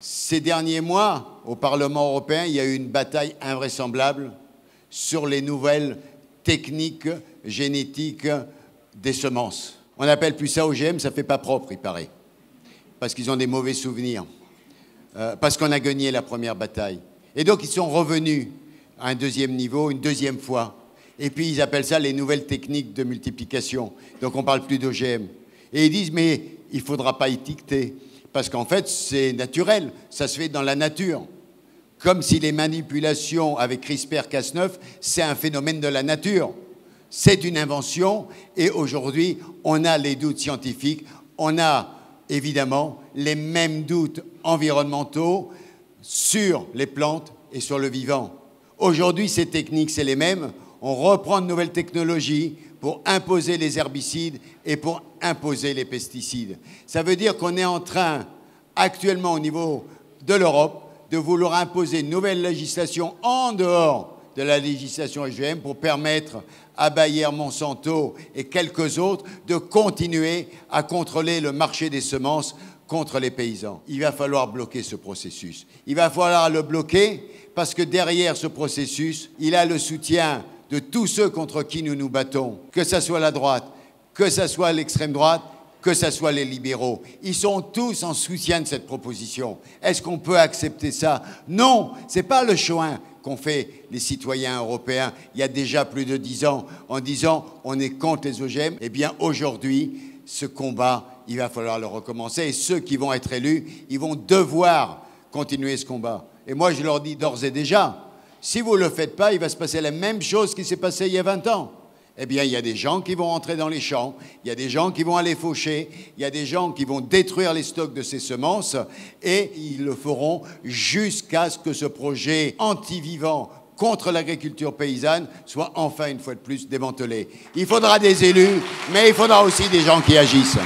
Ces derniers mois, au Parlement européen, il y a eu une bataille invraisemblable sur les nouvelles techniques génétiques des semences. On n'appelle plus ça OGM, ça ne fait pas propre, il paraît, parce qu'ils ont des mauvais souvenirs, parce qu'on a gagné la première bataille. Et donc, ils sont revenus à un deuxième niveau, une deuxième fois. Et puis, ils appellent ça les nouvelles techniques de multiplication. Donc, on ne parle plus d'OGM. Et ils disent, mais il ne faudra pas étiqueter. Parce qu'en fait, c'est naturel, ça se fait dans la nature. Comme si les manipulations avec CRISPR-Cas9, c'est un phénomène de la nature. C'est une invention et aujourd'hui, on a les doutes scientifiques, on a évidemment les mêmes doutes environnementaux sur les plantes et sur le vivant. Aujourd'hui, ces techniques, c'est les mêmes. On reprend de nouvelles technologies pour imposer les herbicides et pour imposer les pesticides. Ça veut dire qu'on est en train, actuellement au niveau de l'Europe, de vouloir imposer une nouvelle législation en dehors de la législation OGM pour permettre à Bayer, Monsanto et quelques autres de continuer à contrôler le marché des semences contre les paysans. Il va falloir bloquer ce processus. Il va falloir le bloquer parce que derrière ce processus, il a le soutien de tous ceux contre qui nous nous battons, que ce soit la droite, que ce soit l'extrême droite, que ce soit les libéraux. Ils sont tous en soutien de cette proposition. Est-ce qu'on peut accepter ça? Non, ce n'est pas le choix qu'ont fait les citoyens européens il y a déjà plus de 10 ans en disant on est contre les OGM. Eh bien aujourd'hui, ce combat, il va falloir le recommencer et ceux qui vont être élus, ils vont devoir continuer ce combat. Et moi, je leur dis d'ores et déjà, si vous ne le faites pas, il va se passer la même chose qui s'est passé il y a 20 ans. Eh bien, il y a des gens qui vont rentrer dans les champs, il y a des gens qui vont aller faucher, il y a des gens qui vont détruire les stocks de ces semences et ils le feront jusqu'à ce que ce projet anti-vivant contre l'agriculture paysanne soit enfin, une fois de plus, démantelé. Il faudra des élus, mais il faudra aussi des gens qui agissent.